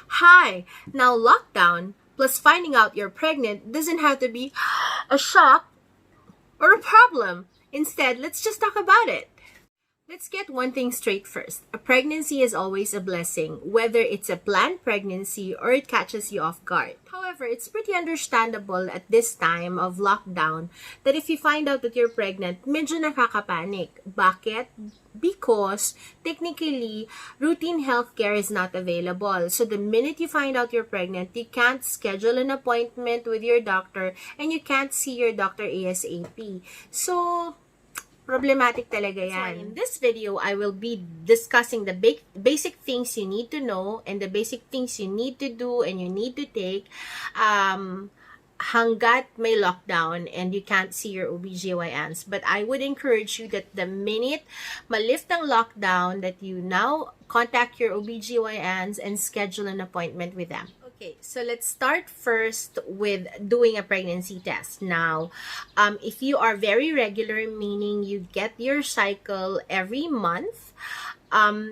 Hi! Now, lockdown plus finding out you're pregnant doesn't have to be a shock or a problem. Instead, let's just talk about it. Let's get one thing straight first. A pregnancy is always a blessing, whether it's a planned pregnancy or it catches you off guard. However, it's pretty understandable at this time of lockdown that if you find out that you're pregnant, medyo nakakapanik. Bakit? Because technically, routine healthcare is not available. So the minute you find out you're pregnant, you can't schedule an appointment with your doctor and you can't see your doctor ASAP. So, problematic talaga yan. So in this video, I will be discussing the basic things you need to know and the basic things you need to do and you need to take hanggat may lockdown and you can't see your OBGYNs. But I would encourage you that the minute malift ang lockdown, that you now contact your OBGYNs and schedule an appointment with them. Okay, so let's start first with doing a pregnancy test. Now, if you are very regular, meaning you get your cycle every month,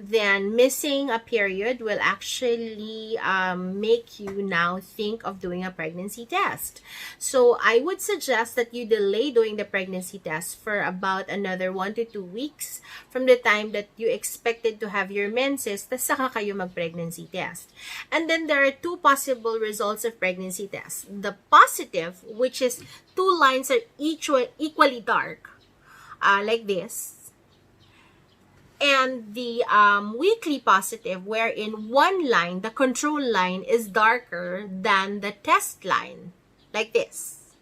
then missing a period will actually make you now think of doing a pregnancy test. So I would suggest that you delay doing the pregnancy test for about another 1 to 2 weeks from the time that you expected to have your menses, tas saka kayo mag-pregnancy test. And then there are two possible results of pregnancy test. The positive, which is 2 lines are equally dark, like this. And the weekly positive, wherein one line, the control line, is darker than the test line, like this.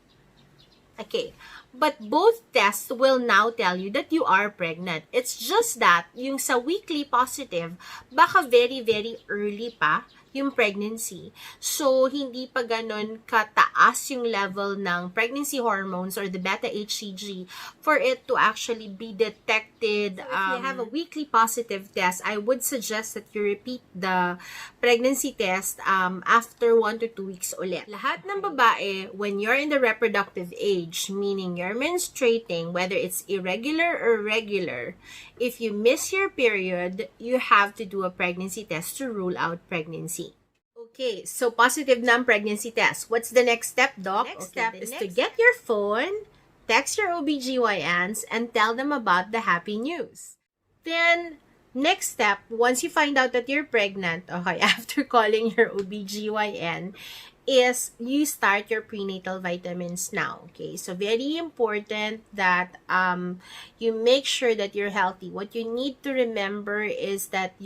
Okay, but both tests will now tell you that you are pregnant. It's just that, yung sa weekly positive, baka very, very early pa yung pregnancy. So, hindi pa ganun kataas yung level ng pregnancy hormones or the beta-HCG for it to actually be detected. So, if you have a weekly positive test, I would suggest that you repeat the pregnancy test after 1 to 2 weeks ulit. Lahat ng babae, when you're in the reproductive age, meaning you're menstruating, whether it's irregular or regular, if you miss your period, you have to do a pregnancy test to rule out pregnancy. Okay, so positive ng pregnancy test. What's the next step, Doc? Next step is to get your phone, text your OBGYNs, and tell them about the happy news. Then, next step, once you find out that you're pregnant, okay, after calling your OBGYN, is you start your prenatal vitamins now. Okay, so very important that you make sure that you're healthy. What you need to remember is that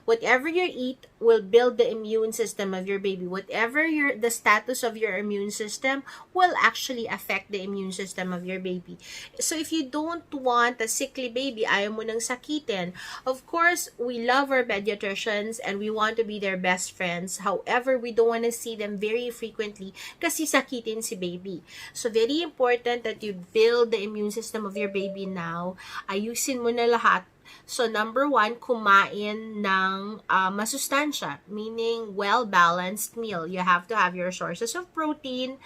whatever you eat will build the immune system of your baby. Whatever the status of your immune system will actually affect the immune system of your baby. So if you don't want a sickly baby, ayaw mo nang sakitin, of course, we love our pediatricians and we want to be their best friends. However, we don't want to see them very frequently kasi sakitin si baby. So, very important that you build the immune system of your baby now. Ayusin mo na lahat. So, number 1, kumain ng masustansya, meaning well-balanced meal. You have to have your sources of protein,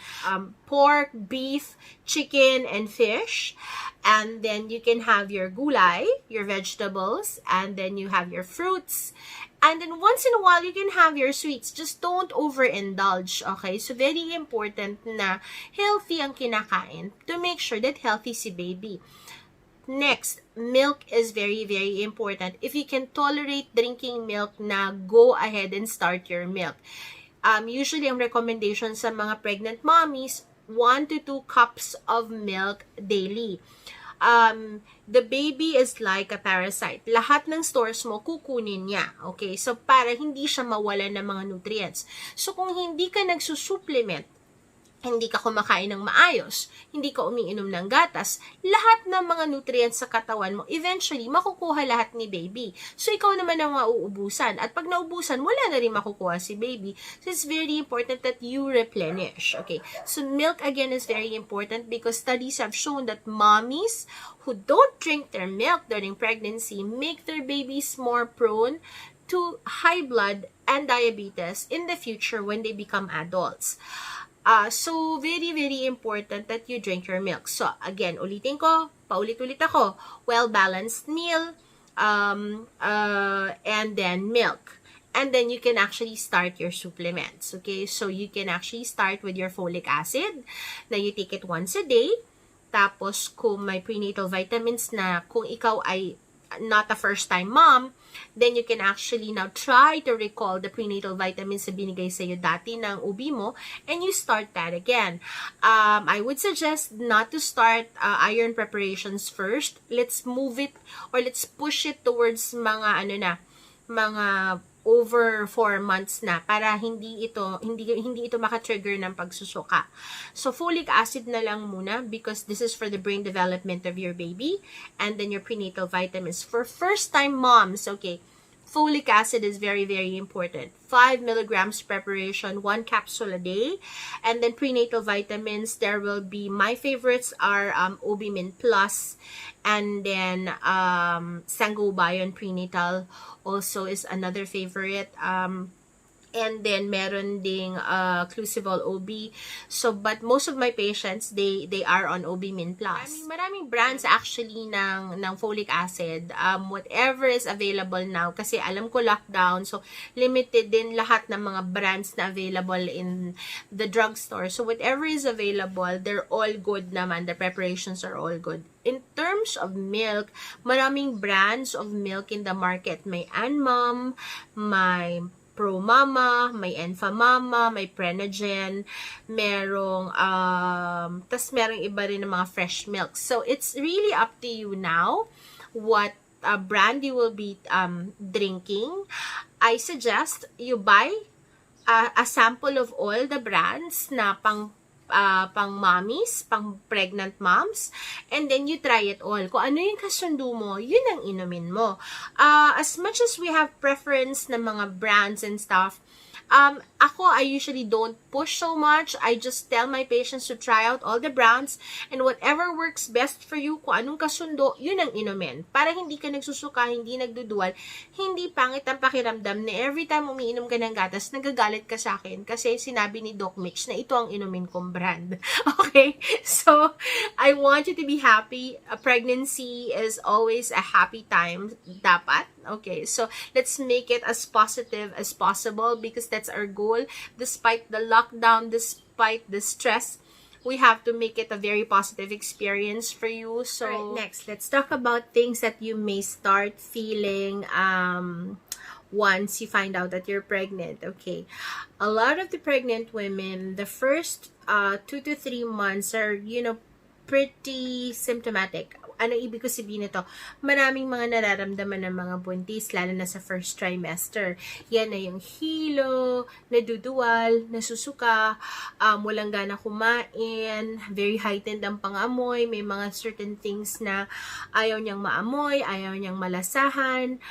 pork, beef, chicken, and fish. And then you can have your gulay, your vegetables, and then you have your fruits. And then once in a while, you can have your sweets. Just don't overindulge, okay? So, very important na healthy ang kinakain to make sure that healthy si baby. Next, milk is very, very important. If you can tolerate drinking milk na, go ahead and start your milk. Usually, ang recommendation sa mga pregnant mommies, 1 to 2 cups of milk daily. The baby is like a parasite. Lahat ng stores mo, kukunin niya. Okay? So, para hindi siya mawala ng mga nutrients. So, kung hindi ka nagsusupplement, hindi ka kumakain ng maayos, hindi ka umiinom ng gatas, lahat ng mga nutrients sa katawan mo, eventually, makukuha lahat ni baby. So, ikaw naman ang mauubusan. At pag naubusan, wala na rin makukuha si baby. So, it's very important that you replenish. Okay? So, milk, again, is very important because studies have shown that mommies who don't drink their milk during pregnancy make their babies more prone to high blood and diabetes in the future when they become adults. So, very, very important that you drink your milk. So, again, ulitin ko, paulit-ulit ako, well-balanced meal, and then milk. And then you can actually start your supplements. Okay, so you can actually start with your folic acid. Now you take it once a day. Tapos kung may prenatal vitamins na, kung ikaw ay not a first-time mom, then you can actually now try to recall the prenatal vitamins na binigay sa'yo dati ng OB mo, and you start that again. I would suggest not to start iron preparations first. Let's move it, or let's push it towards mga mga over 4 months na, para hindi ito maka-trigger ng pagsusuka. So folic acid na lang muna, because this is for the brain development of your baby, and then your prenatal vitamins for first time moms. Okay, folic acid is very, very important. 5 milligrams preparation, 1 capsule a day. And then prenatal vitamins, there will be, my favorites are Obimin Plus, and then Sangobayon Prenatal also is another favorite. And then meron ding Clusivol OB. So but most of my patients, they are on Obimin Plus. Maraming brands actually ng folic acid. Whatever is available now, kasi alam ko lockdown, so limited din lahat ng mga brands na available in the drugstore. So whatever is available, they're all good naman. The preparations are all good. In terms of milk, maraming brands of milk in the market. May Anmam, may Pro Mama, may Enfa Mama, may Prenagen, merong merong iba rin ng mga fresh milk. So it's really up to you now what brand you will be drinking. I suggest you buy a sample of all the brands na pang mommies, pang pregnant moms, and then you try it all. Kung ano yung kasundo mo, yun ang inumin mo. As much as we have preference ng mga brands and stuff, I usually don't push so much. I just tell my patients to try out all the brands, and whatever works best for you, kung anong kasundo, yun ang inumin. Para hindi ka nagsusuka, hindi nagdudual, hindi pangit ang pakiramdam na every time umiinom ka ng gatas, nagagalit ka sa akin kasi sinabi ni Doc Mitch na ito ang inumin kong brand. Okay? So, I want you to be happy. A pregnancy is always a happy time. Dapat. Okay, so let's make it as positive as possible, because that's our goal. Despite the lockdown, despite the stress, we have to make it a very positive experience for you. So right, next, let's talk about things that you may start feeling once you find out that you're pregnant. Okay, a lot of the pregnant women, the first 2 to 3 months are, pretty symptomatic. Ano ibig ko sabihin nito? Maraming mga nararamdaman ng mga buntis, lalo na sa first trimester. Yan na yung hilo, naduduwal, nasusuka, walang gana kumain, very heightened ang pangamoy, may mga certain things na ayaw niyang maamoy, ayaw niyang malasahan,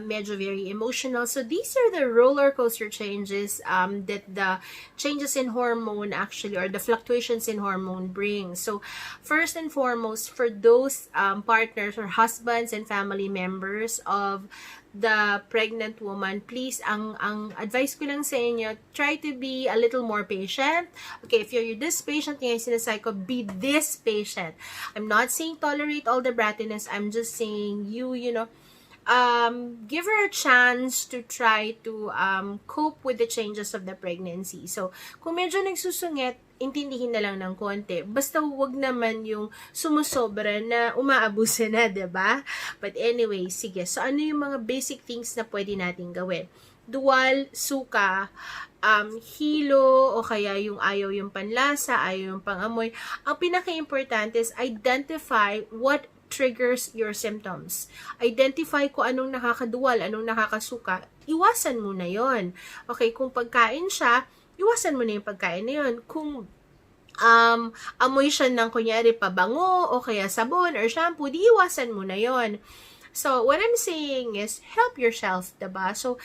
medyo very emotional. So these are the roller coaster changes that the changes in hormone actually, or the fluctuations in hormone bring. So first and foremost, for those partners or husbands and family members of the pregnant woman, please, ang advice ko lang sa inyo, try to be a little more patient. Okay, if you're this patient, yung sinasay ko, be this patient. I'm not saying tolerate all the brattiness. I'm just saying give her a chance to try to cope with the changes of the pregnancy. So, kung medyo nagsusungit, intindihin na lang ng konti. Basta wag naman yung sumusobra na umaabuso na, diba? But anyway, sige. So, ano yung mga basic things na pwede natin gawin? Dual, suka, hilo, o kaya yung ayaw yung panlasa, ayaw yung pangamoy. Ang pinaka-importante is identify what triggers your symptoms. Identify ko anong nakakaduwal, anong nakakasuka. Iwasan mo na yon. Okay, kung pagkain siya, iwasan mo na yung pagkain na yun. Kung amoy siya ng kunyari pabango o kaya sabon or shampoo, di iwasan mo na yon. So, what I'm saying is, help yourself, diba? So,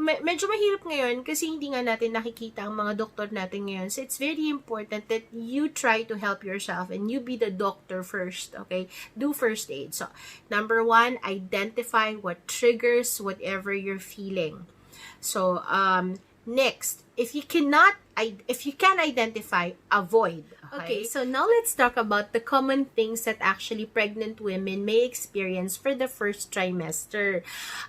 medyo mahirap ngayon kasi hindi nga natin nakikita ang mga doktor natin ngayon. So, it's very important that you try to help yourself and you be the doctor first, okay? Do first aid. So, number 1, identify what triggers whatever you're feeling. So, next, if you cannot if you can identify, avoid. Okay, so now let's talk about the common things that actually pregnant women may experience for the first trimester.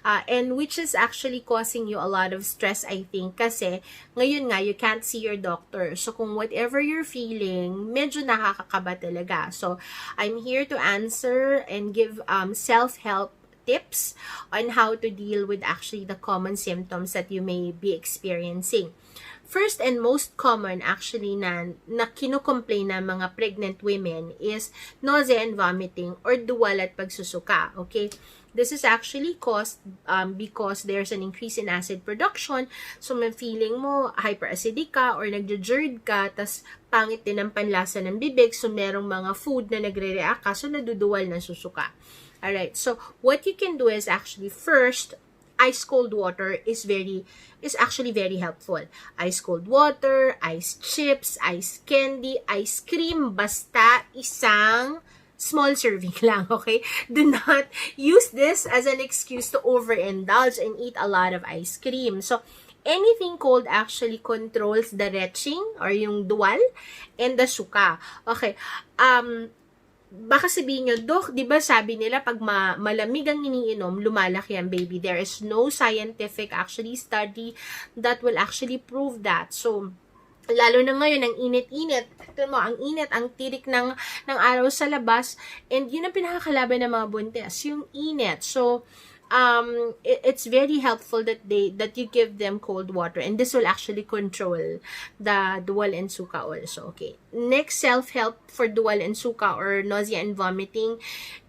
And which is actually causing you a lot of stress, I think. Kasi, ngayon nga, you can't see your doctor. So, kung whatever you're feeling, medyo nakakakaba talaga. So, I'm here to answer and give self-help tips on how to deal with actually the common symptoms that you may be experiencing. First and most common actually na kino-complain ng mga pregnant women is nausea and vomiting or duwal at pagsusuka. Okay? This is actually caused because there's an increase in acid production. So, may feeling mo hyperacidic ka or nagja-GERD ka, tas pangit din ang panlasa ng bibig. So, merong mga food na nagre-react ka, so naduduwal ng susuka. Alright, so what you can do is actually first, ice cold water is actually very helpful. Ice cold water, ice chips, ice candy, ice cream, basta isang small serving lang, okay? Do not use this as an excuse to overindulge and eat a lot of ice cream. So, anything cold actually controls the retching or yung duwal and the suka. Okay, baka sabihin nyo, Dok, di ba sabi nila pag malamig ang iniinom, lumalaki ang baby. There is no scientific actually study that will actually prove that. So, lalo na ngayon, ang init-init. Ito mo, ang init, ang tirik ng araw sa labas. And yun ang pinakakalaban ng mga buntis, yung init. So, it's very helpful that you give them cold water, and this will actually control the dual and suka also. Okay, next self-help for dual and suka or nausea and vomiting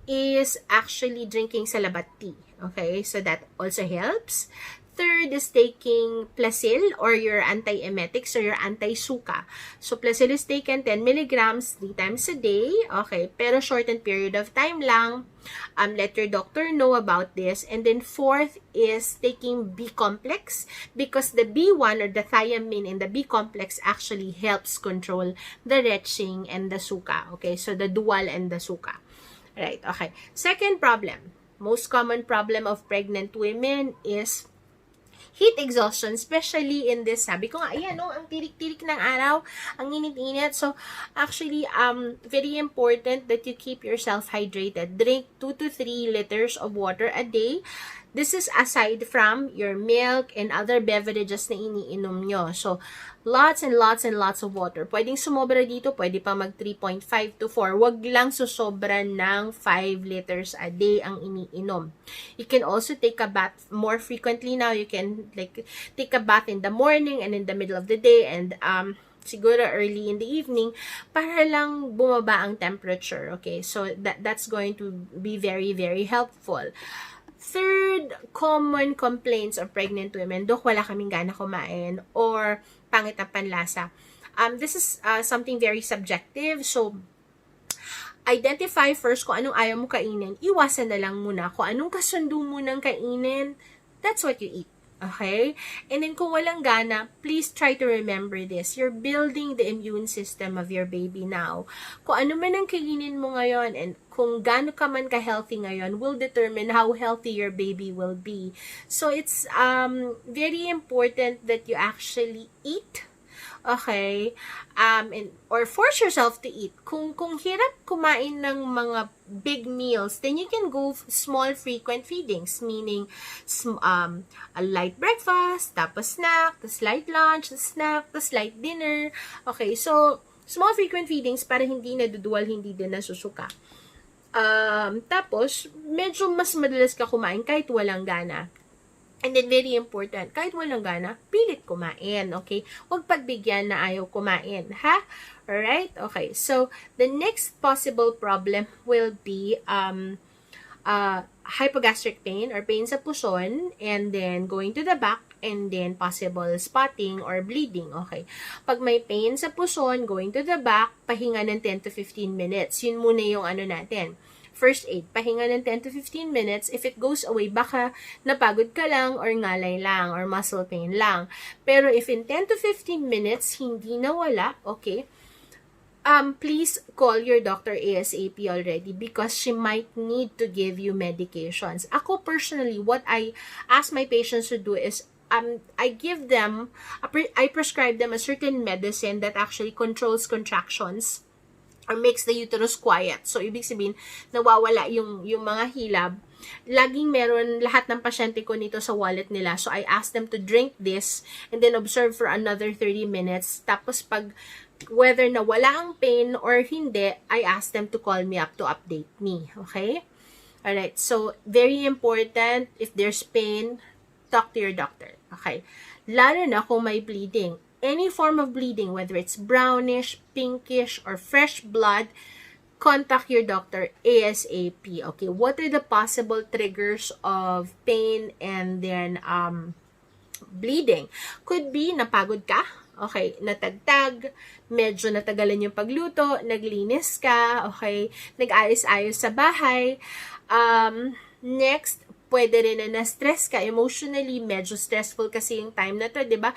is actually drinking salabat tea. Okay, so that also helps. Third is taking Plasil or your anti-emetics or your anti-suka. So, Plasil is taken 10 milligrams 3 times a day. Okay, pero shortened period of time lang. Let your doctor know about this. And then fourth is taking B-complex because the B1 or the thiamine in the B-complex actually helps control the retching and the suka. Okay, so the dual and the suka. Right, okay. Second problem, most common problem of pregnant women is heat exhaustion, especially in this, sabi ko nga, ayan, no, ang tirik-tirik ng araw, ang init-init. So, actually, very important that you keep yourself hydrated. Drink 2 to 3 liters of water a day. This is aside from your milk and other beverages na iniinom nyo. So, lots and lots and lots of water. Pwedeng sumobra dito, pwede pa mag 3.5 to 4. Wag lang susobra ng 5 liters a day ang iniinom. You can also take a bath more frequently now. You can take a bath in the morning and in the middle of the day and siguro early in the evening para lang bumaba ang temperature. Okay, so that's going to be very, very helpful. Third common complaints of pregnant women, Dok, wala kaming gana kumain or pangit ang panlasa. This is something very subjective. So, identify first kung anong ayaw mo kainin. Iwasan na lang muna. Kung anong kasundo mo ng kainin, that's what you eat. Okay? And then kung walang gana, please try to remember this. You're building the immune system of your baby now. Kung ano man ang kainin mo ngayon and kung gaano ka man ka-healthy ngayon will determine how healthy your baby will be. So it's very important that you actually eat. Okay? Or force yourself to eat. Kung hirap kumain ng mga big meals, then you can go small frequent feedings, meaning a light breakfast, tapos snack, tapos light lunch, tapos snack, tapos light dinner. Okay, so small frequent feedings para hindi naduduwal, hindi din nasusuka. Tapos, medyo mas madalas ka kumain kahit walang gana. And then, very important, kahit walang gana, pilit kumain, okay? Huwag pagbigyan na ayaw kumain, ha? Alright? Okay, so, the next possible problem will be hypogastric pain or pain sa puson, and then going to the back, and then possible spotting or bleeding, okay? Pag may pain sa puson, going to the back, pahinga ng 10 to 15 minutes. Yun muna yung ano natin. First aid, pahinga ng 10 to 15 minutes. If it goes away, baka napagod ka lang or ngalay lang or muscle pain lang. Pero if in 10 to 15 minutes, hindi nawala, okay, please call your doctor ASAP already because she might need to give you medications. Ako personally, what I ask my patients to do is I give them, I prescribe them a certain medicine that actually controls contractions or makes the uterus quiet. So, ibig sabihin, nawawala yung mga hilab. Laging meron lahat ng pasyente ko nito sa wallet nila. So, I ask them to drink this and then observe for another 30 minutes. Tapos, pag whether nawala ang pain or hindi, I ask them to call me up to update me. Okay? Alright. So, very important, if there's pain, talk to your doctor. Okay? Lalo na kung may bleeding. Any form of bleeding, whether it's brownish, pinkish, or fresh blood, contact your doctor ASAP. Okay, what are the possible triggers of pain and then bleeding? Could be napagod ka, okay, natagtag, medyo natagalan yung pagluto, naglinis ka, okay, nag-ayos-ayos sa bahay. Next, pwede rin na na-stress ka, emotionally, medyo stressful kasi yung time na to, di ba?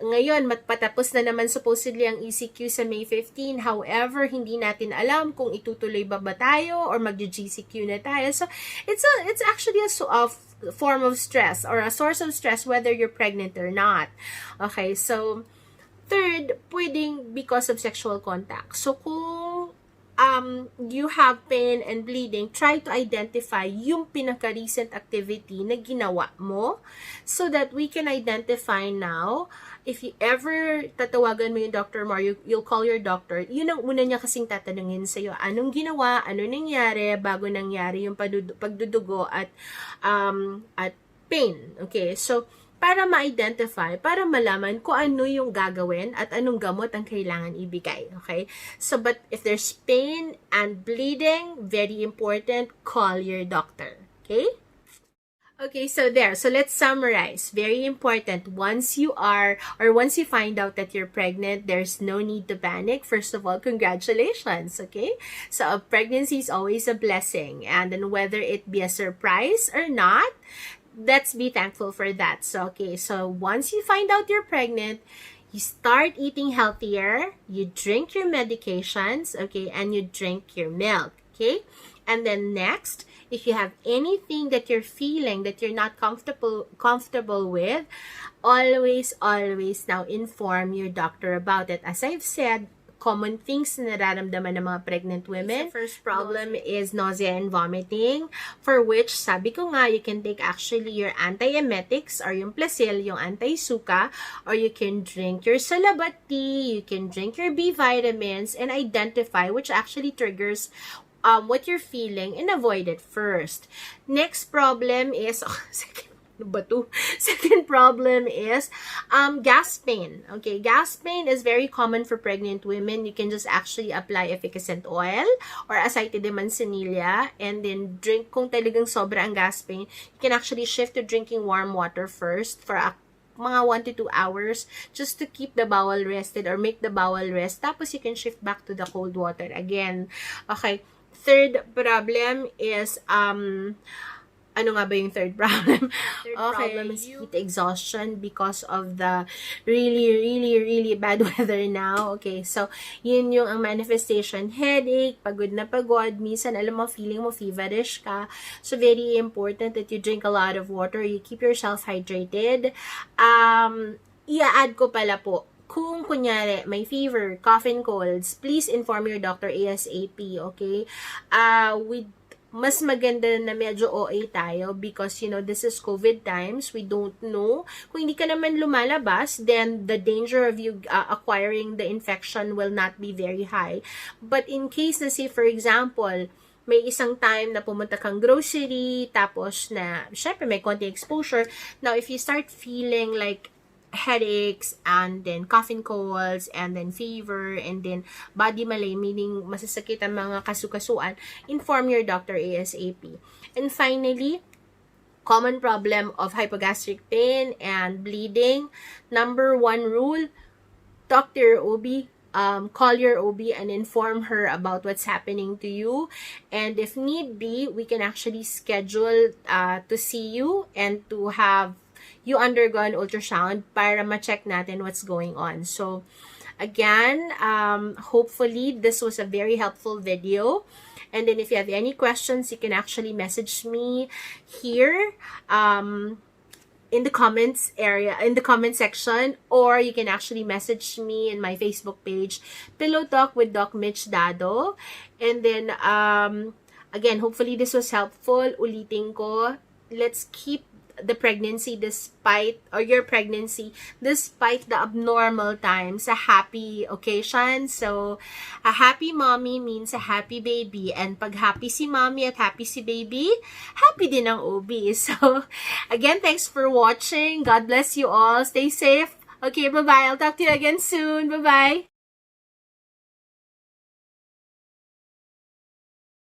Ngayon, patapos na naman supposedly ang ECQ sa May 15, however, hindi natin alam kung itutuloy ba tayo or mag-GCQ na tayo. So, it's actually a form of stress or a source of stress whether you're pregnant or not. Okay, so, third, pwedeng because of sexual contact. So, kung you have pain and bleeding, try to identify yung pinaka-recent activity na ginawa mo so that we can identify now. If you ever tatawagan mo yung doctor mo or you'll call your doctor, yun ang una niya kasing tatanungin sa'yo. Anong ginawa? Ano nangyari bago nangyari yung pagdudugo at pain? Okay, so para ma-identify, para malaman kung ano yung gagawin at anong gamot ang kailangan ibigay. Okay? So, but if there's pain and bleeding, very important, call your doctor. Okay? Okay, so there. So, let's summarize. Very important. Once you find out that you're pregnant, there's no need to panic. First of all, congratulations. Okay? So, a pregnancy is always a blessing. And then whether it be a surprise or not, let's be thankful for that. So, okay, so once you find out you're pregnant, you start eating healthier, you drink your medications, okay, and you drink your milk, okay? And then next, if you have anything that you're feeling that you're not comfortable with, always now inform your doctor about it. As I've said, common things na nararamdaman ng mga pregnant women. The first problem is nausea and vomiting, for which, sabi ko nga, you can take actually your antiemetics or yung Placil, yung anti-suka, or you can drink your salabat tea, you can drink your B vitamins, and identify which actually triggers what you're feeling and avoid it first. Next problem is, second problem is gas pain. Okay, gas pain is very common for pregnant women. You can just actually apply efficacent oil or acetidemansanilla and then drink. Kung talagang sobra ang gas pain, you can actually shift to drinking warm water first for mga 1 to 2 hours just to keep the bowel rested or make the bowel rest. Tapos you can shift back to the cold water again. Okay, third problem is ano nga ba yung third problem? Problem is heat exhaustion because of the really bad weather now. Okay, so yun yung ang manifestation. Headache, pagod na pagod, minsan alam mo, feeling mo feverish ka. So very important that you drink a lot of water, you keep yourself hydrated. I-add ko pala po, kung kunyari may fever, cough and colds, please inform your doctor ASAP, okay? Mas maganda na medyo OA tayo because, you know, this is COVID times. We don't know. Kung hindi ka naman lumalabas, then the danger of you acquiring the infection will not be very high. But in case na, say, for example, may isang time na pumunta kang grocery, tapos na, syempre, may konti exposure. Now, if you start feeling like headaches, and then cough and colds, and then fever, and then body malaise, meaning masasakit ang mga kasukasuan, inform your doctor ASAP. And finally, common problem of hypogastric pain and bleeding. Number 1 rule, talk to your OB. Call your OB and inform her about what's happening to you. And if need be, we can actually schedule to see you and to have you undergo an ultrasound para ma-check natin what's going on. So, again, hopefully, this was a very helpful video. And then, if you have any questions, you can actually message me here. in the comments area, in the comment section, or you can actually message me in my Facebook page, Pillow Talk with Doc Mitch Dado. And then, again, hopefully this was helpful. Ulitin ko, let's keep the pregnancy despite, or your pregnancy despite the abnormal times, a happy occasion. So a happy mommy means a happy baby, and pag happy si mommy at happy si baby, happy din ang OB. So again, thanks for watching. God bless you all. Stay safe. Okay, bye-bye. I'll talk to you again soon. Bye-bye.